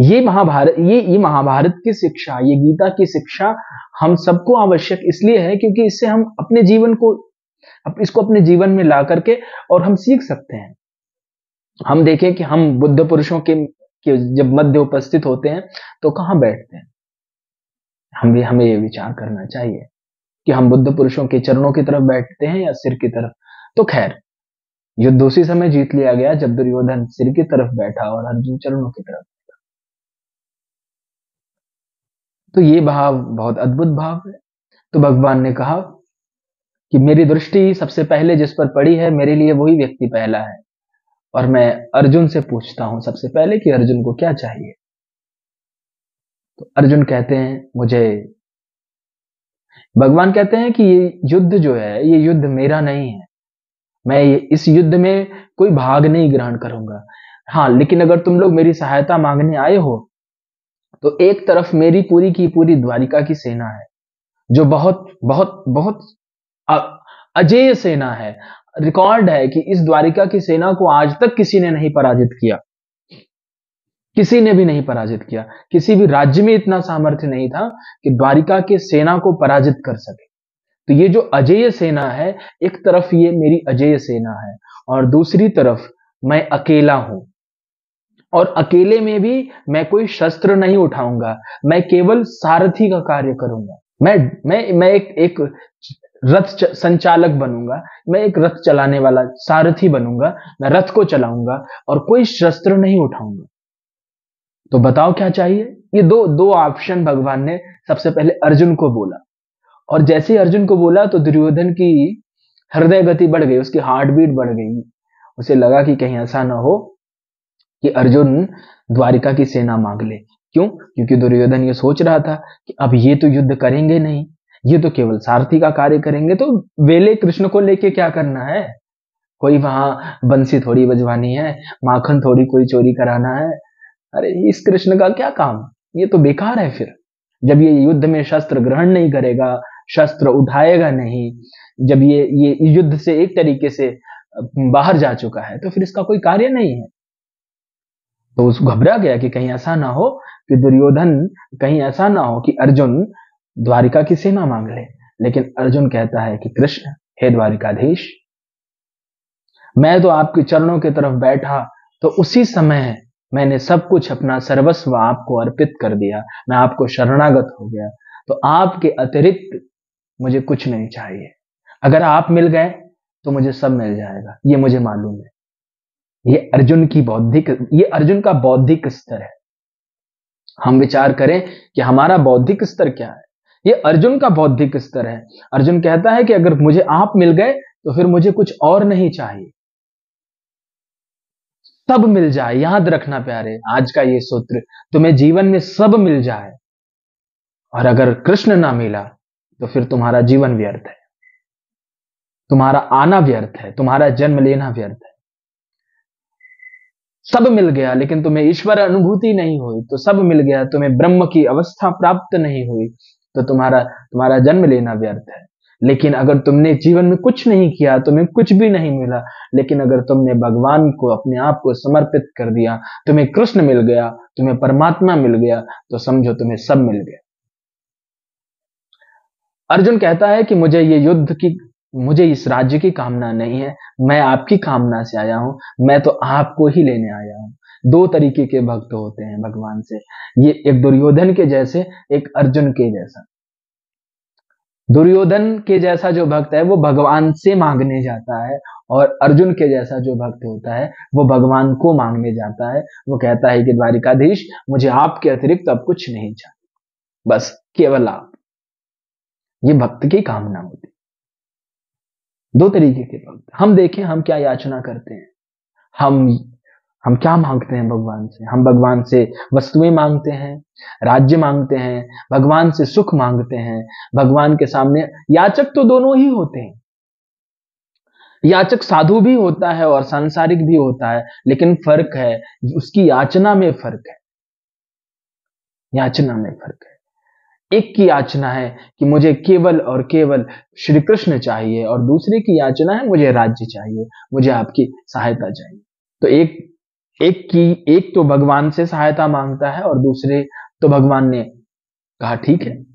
ये महाभारत की शिक्षा, ये गीता की शिक्षा हम सबको आवश्यक इसलिए है क्योंकि इससे हम अपने जीवन को, इसको अपने जीवन में ला करके और हम सीख सकते हैं। हम देखें कि हम बुद्ध पुरुषों के जब मध्य उपस्थित होते हैं तो कहाँ बैठते हैं। हमें ये विचार करना चाहिए कि हम बुद्ध पुरुषों के चरणों की तरफ बैठते हैं या सिर की तरफ। तो खैर, युद्ध उसी समय जीत लिया गया जब दुर्योधन सिर की तरफ बैठा और अर्जुन चरणों की तरफ। तो ये भाव बहुत अद्भुत भाव है। तो भगवान ने कहा कि मेरी दृष्टि सबसे पहले जिस पर पड़ी है, मेरे लिए वही व्यक्ति पहला है। और मैं अर्जुन से पूछता हूं सबसे पहले कि अर्जुन को क्या चाहिए। तो अर्जुन कहते हैं मुझे, भगवान कहते हैं कि ये युद्ध जो है, ये युद्ध मेरा नहीं है, मैं इस युद्ध में कोई भाग नहीं ग्रहण करूंगा। हाँ, लेकिन अगर तुम लोग मेरी सहायता मांगने आए हो तो एक तरफ मेरी पूरी की पूरी द्वारिका की सेना है जो बहुत बहुत बहुत अजेय सेना है। रिकॉर्ड है कि इस द्वारिका की सेना को आज तक किसी ने नहीं पराजित किया, किसी ने भी नहीं पराजित किया। किसी भी राज्य में इतना सामर्थ्य नहीं था कि द्वारिका के सेना को पराजित कर सके। तो ये जो अजेय सेना है, एक तरफ ये मेरी अजेय सेना है और दूसरी तरफ मैं अकेला हूं। और अकेले में भी मैं कोई शस्त्र नहीं उठाऊंगा, मैं केवल सारथी का कार्य करूंगा। मैं एक रथ संचालक बनूंगा, मैं एक रथ चलाने वाला सारथी बनूंगा, मैं रथ को चलाऊंगा और कोई शस्त्र नहीं उठाऊंगा। तो बताओ क्या चाहिए। ये दो ऑप्शन भगवान ने सबसे पहले अर्जुन को बोला। और जैसे ही अर्जुन को बोला तो दुर्योधन की हृदय गति बढ़ गई, उसकी हार्ट बीट बढ़ गई। उसे लगा कि कहीं ऐसा ना हो कि अर्जुन द्वारिका की सेना मांग ले। क्यों? क्योंकि दुर्योधन ये सोच रहा था कि अब ये तो युद्ध करेंगे नहीं, ये तो केवल सारथी का कार्य करेंगे, तो वेले कृष्ण को लेके क्या करना है, कोई वहां बंसी थोड़ी बजवानी है, माखन थोड़ी कोई चोरी कराना है। अरे इस कृष्ण का क्या काम, ये तो बेकार है। फिर जब ये युद्ध में शस्त्र ग्रहण नहीं करेगा, शस्त्र उठाएगा नहीं, जब ये युद्ध से एक तरीके से बाहर जा चुका है, तो फिर इसका कोई कार्य नहीं है। तो उसको घबरा गया कि कहीं ऐसा ना हो कि दुर्योधन, कहीं ऐसा ना हो कि अर्जुन द्वारिका की सेना मांग ले। लेकिन अर्जुन कहता है कि कृष्ण, हे द्वारिकाधीश, मैं तो आपके चरणों की तरफ बैठा तो उसी समय मैंने सब कुछ, अपना सर्वस्व आपको अर्पित कर दिया, मैं आपको शरणागत हो गया। तो आपके अतिरिक्त मुझे कुछ नहीं चाहिए। अगर आप मिल गए तो मुझे सब मिल जाएगा, ये मुझे मालूम है। ये अर्जुन का बौद्धिक स्तर है। हम विचार करें कि हमारा बौद्धिक स्तर क्या है। ये अर्जुन का बौद्धिक स्तर है। अर्जुन कहता है कि अगर मुझे आप मिल गए तो फिर मुझे कुछ और नहीं चाहिए, सब मिल जाए। याद रखना प्यारे, आज का ये सूत्र, तुम्हें जीवन में सब मिल जाए और अगर कृष्ण ना मिला तो फिर तुम्हारा जीवन व्यर्थ है, तुम्हारा आना व्यर्थ है, तुम्हारा जन्म लेना व्यर्थ है। सब मिल गया लेकिन तुम्हें ईश्वर अनुभूति नहीं हुई तो सब मिल गया, तुम्हें ब्रह्म की अवस्था प्राप्त नहीं हुई तो तुम्हारा जन्म लेना व्यर्थ है। लेकिन अगर तुमने जीवन में कुछ नहीं किया, तुम्हें कुछ भी नहीं मिला, लेकिन अगर तुमने भगवान को अपने आप को समर्पित कर दिया, तुम्हें कृष्ण मिल गया, तुम्हें परमात्मा मिल गया, तो समझो तुम्हें सब मिल गया। अर्जुन कहता है कि मुझे इस राज्य की कामना नहीं है, मैं आपकी कामना से आया हूं, मैं तो आपको ही लेने आया हूं। दो तरीके के भक्त होते हैं भगवान से, ये एक दुर्योधन के जैसे, एक अर्जुन के जैसा। दुर्योधन के जैसा जो भक्त है वो भगवान से मांगने जाता है, और अर्जुन के जैसा जो भक्त होता है वो भगवान को मांगने जाता है। वो कहता है कि द्वारिकाधीश, मुझे आपके अतिरिक्त अब कुछ नहीं चाहिए, बस केवल आप। ये भक्त की कामना होती। दो तरीके के भक्त। हम देखें हम क्या याचना करते हैं, हम क्या मांगते हैं भगवान से। हम भगवान से वस्तुएं मांगते हैं, राज्य मांगते हैं, भगवान से सुख मांगते हैं। भगवान के सामने याचक तो दोनों ही होते हैं, याचक साधु भी होता है और सांसारिक भी होता है, लेकिन फर्क है उसकी याचना में, फर्क है, याचना में फर्क है। एक की याचना है कि मुझे केवल और केवल श्री कृष्ण चाहिए, और दूसरे की याचना है मुझे राज्य चाहिए, मुझे आपकी सहायता चाहिए। तो एक एक तो भगवान से सहायता मांगता है और दूसरे तो भगवान ने कहा ठीक है।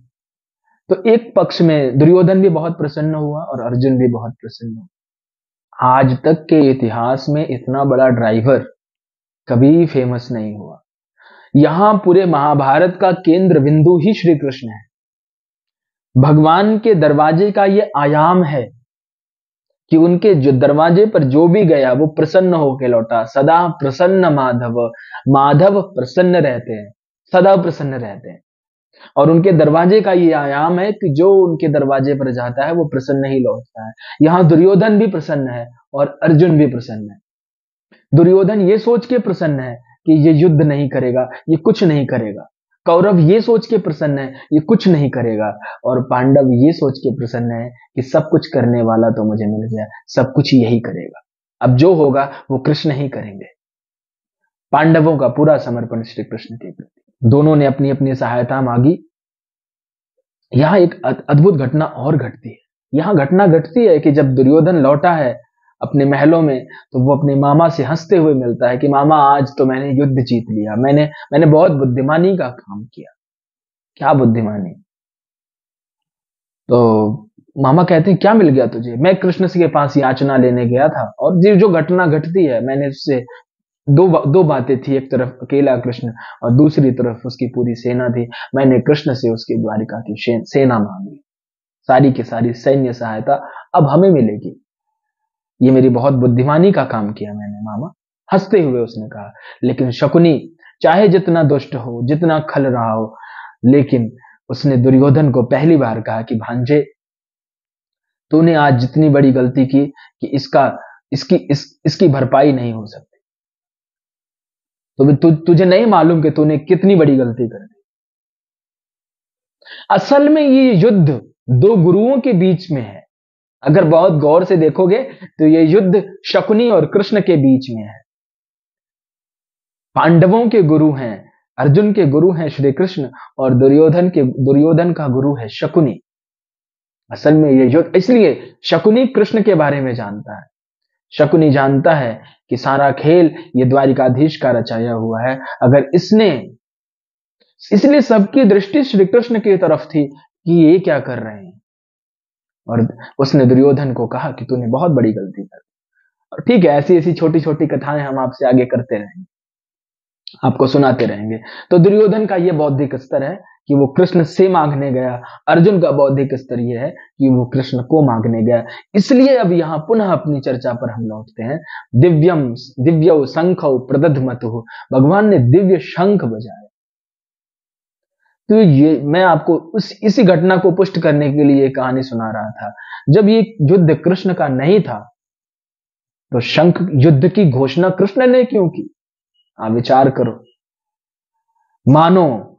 तो एक पक्ष में दुर्योधन भी बहुत प्रसन्न हुआ और अर्जुन भी बहुत प्रसन्न हुआ। आज तक के इतिहास में इतना बड़ा ड्राइवर कभी फेमस नहीं हुआ। यहां पूरे महाभारत का केंद्र बिंदु ही श्री कृष्ण है। भगवान के दरवाजे का ये आयाम है कि उनके जो दरवाजे पर जो भी गया वो प्रसन्न होकर लौटा। सदा प्रसन्न माधव, माधव प्रसन्न रहते हैं, सदा प्रसन्न रहते हैं। और उनके दरवाजे का ये आयाम है कि जो उनके दरवाजे पर जाता है वो प्रसन्न ही लौटता है। यहां दुर्योधन भी प्रसन्न है और अर्जुन भी प्रसन्न है। दुर्योधन ये सोच के प्रसन्न है कि ये युद्ध नहीं करेगा, ये कुछ नहीं करेगा। कौरव ये सोच के प्रसन्न है ये कुछ नहीं करेगा। और पांडव ये सोच के प्रसन्न है कि सब कुछ करने वाला तो मुझे मिल गया, सब कुछ यही करेगा, अब जो होगा वो कृष्ण ही करेंगे। पांडवों का पूरा समर्पण श्री कृष्ण के प्रति। दोनों ने अपनी अपनी सहायता मांगी। यहां एक अद्भुत घटना और घटती है। यहां घटना घटती है कि जब दुर्योधन लौटा है अपने महलों में, तो वो अपने मामा से हंसते हुए मिलता है कि मामा आज तो मैंने युद्ध जीत लिया, मैंने बहुत बुद्धिमानी का काम किया। क्या बुद्धिमानी? तो मामा कहते हैं क्या मिल गया तुझे? मैं कृष्ण के पास याचना लेने गया था और जो घटना घटती है, मैंने उससे दो बातें थी। एक तरफ अकेला कृष्ण और दूसरी तरफ उसकी पूरी सेना थी। मैंने कृष्ण से उसकी द्वारिका की सेना मांगी, सारी की सारी सैन्य सहायता अब हमें मिलेगी। ये मेरी बहुत बुद्धिमानी का काम किया मैंने मामा, हंसते हुए उसने कहा। लेकिन शकुनी चाहे जितना दुष्ट हो, जितना खल रहा हो, लेकिन उसने दुर्योधन को पहली बार कहा कि भांजे, तूने आज जितनी बड़ी गलती की कि इसकी भरपाई नहीं हो सकती। तो तुझे नहीं मालूम कि तूने कितनी बड़ी गलती कर दी। असल में ये युद्ध दो गुरुओं के बीच में है। अगर बहुत गौर से देखोगे तो ये युद्ध शकुनी और कृष्ण के बीच में है। पांडवों के गुरु हैं, अर्जुन के गुरु हैं श्री कृष्ण, और दुर्योधन का गुरु है शकुनी। असल में ये युद्ध, इसलिए शकुनी कृष्ण के बारे में जानता है। शकुनी जानता है कि सारा खेल ये द्वारिकाधीश का रचाया हुआ है। अगर इसलिए सबकी दृष्टि श्री कृष्ण की तरफ थी कि ये क्या कर रहे हैं। और उसने दुर्योधन को कहा कि तूने बहुत बड़ी गलती कर दी। और ठीक है, ऐसी ऐसी छोटी छोटी कथाएं हम आपसे आगे करते रहेंगे, आपको सुनाते रहेंगे। तो दुर्योधन का यह बौद्धिक स्तर है कि वो कृष्ण से मांगने गया। अर्जुन का बौद्धिक स्तर यह है कि वो कृष्ण को मांगने गया। इसलिए अब यहां पुनः अपनी चर्चा पर हम लौटते हैं। दिव्य शंखौ प्रदध्मतुः, भगवान ने दिव्य शंख बजाया। तो ये मैं आपको इसी घटना को पुष्ट करने के लिए कहानी सुना रहा था। जब ये युद्ध कृष्ण का नहीं था, तो शंख युद्ध की घोषणा कृष्ण ने क्यों की? आप विचार करो। मानो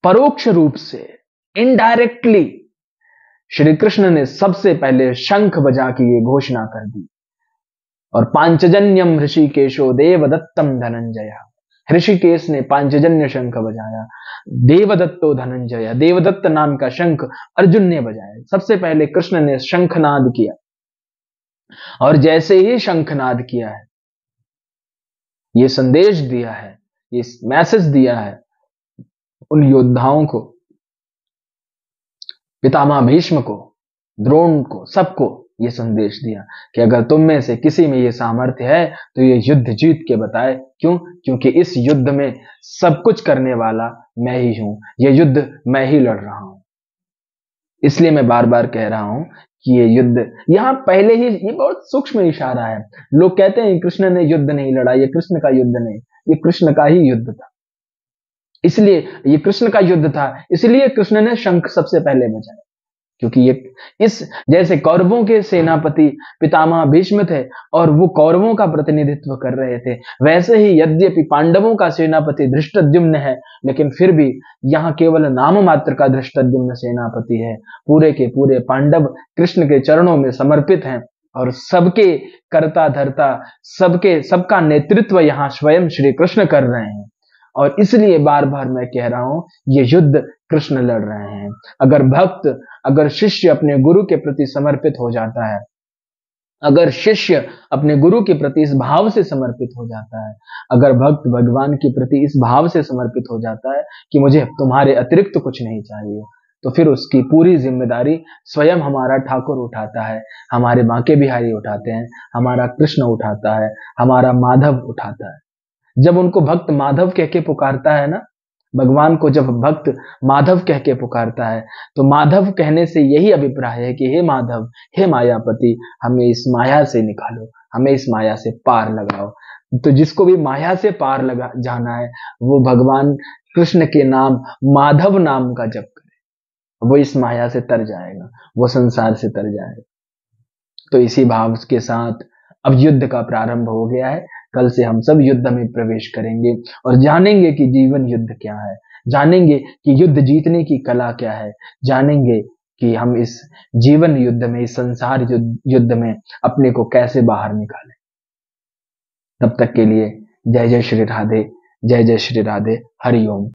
परोक्ष रूप से, इनडायरेक्टली श्री कृष्ण ने सबसे पहले शंख बजा के ये घोषणा कर दी। और पांचजन्यम ऋषिकेशो देवदत्तम धनंजय, ऋषिकेश ने पांचजन्य शंख बजाया। देवदत्तो धनंजय, देवदत्त नाम का शंख अर्जुन ने बजाया। सबसे पहले कृष्ण ने शंखनाद किया। और जैसे ही शंखनाद किया है, ये संदेश दिया है, ये मैसेज दिया है उन योद्धाओं को, पितामह भीष्म को, द्रोण को, सबको ये संदेश दिया कि अगर तुम में से किसी में ये सामर्थ्य है तो ये युद्ध जीत के बताए। क्यों? क्योंकि इस युद्ध में सब कुछ करने वाला मैं ही हूं, ये युद्ध मैं ही लड़ रहा हूं। इसलिए मैं बार बार कह रहा हूं कि ये युद्ध यहां पहले ही, ये बहुत सूक्ष्म इशारा है। लोग कहते हैं कृष्ण ने युद्ध नहीं लड़ा, ये कृष्ण का युद्ध नहीं, ये कृष्ण का ही युद्ध था। इसलिए ये कृष्ण का युद्ध था, इसलिए कृष्ण ने शंख सबसे पहले बजाया। क्योंकि ये इस जैसे कौरवों के सेनापति पितामह भीष्म थे और वो कौरवों का प्रतिनिधित्व कर रहे थे, वैसे ही यद्यपि पांडवों का सेनापति धृष्टद्युम्न है, लेकिन फिर भी यहाँ केवल नाम मात्र का धृष्टद्युम्न सेनापति है। पूरे के पूरे पांडव कृष्ण के चरणों में समर्पित हैं और सबके कर्ता धर्ता, सबका नेतृत्व यहाँ स्वयं श्री कृष्ण कर रहे हैं। और इसलिए बार बार मैं कह रहा हूं, ये युद्ध कृष्ण लड़ रहे हैं। अगर शिष्य अपने गुरु के प्रति समर्पित हो जाता है अगर शिष्य अपने गुरु के प्रति इस भाव से समर्पित हो जाता है, अगर भक्त भगवान के प्रति इस भाव से समर्पित हो जाता है कि मुझे तुम्हारे अतिरिक्त कुछ नहीं चाहिए, तो फिर उसकी पूरी जिम्मेदारी स्वयं हमारा ठाकुर उठाता है, हमारे बांके बिहारी उठाते हैं, हमारा कृष्ण उठाता है, हमारा माधव उठाता है। जब उनको भक्त माधव कह के पुकारता है ना, भगवान को जब भक्त माधव कह के पुकारता है, तो माधव कहने से यही अभिप्राय है कि हे माधव, हे मायापति, हमें इस माया से निकालो, हमें इस माया से पार लगाओ। तो जिसको भी माया से पार लगा जाना है, वो भगवान कृष्ण के नाम माधव नाम का जप करे, वो इस माया से तर जाएगा, वो संसार से तर जाएगा। तो इसी भाव के साथ अब युद्ध का प्रारंभ हो गया है। कल से हम सब युद्ध में प्रवेश करेंगे और जानेंगे कि जीवन युद्ध क्या है, जानेंगे कि युद्ध जीतने की कला क्या है, जानेंगे कि हम इस जीवन युद्ध में, इस संसार युद्ध में अपने को कैसे बाहर निकालें। तब तक के लिए जय जय श्री राधे, जय जय श्री राधे, हरि ओम।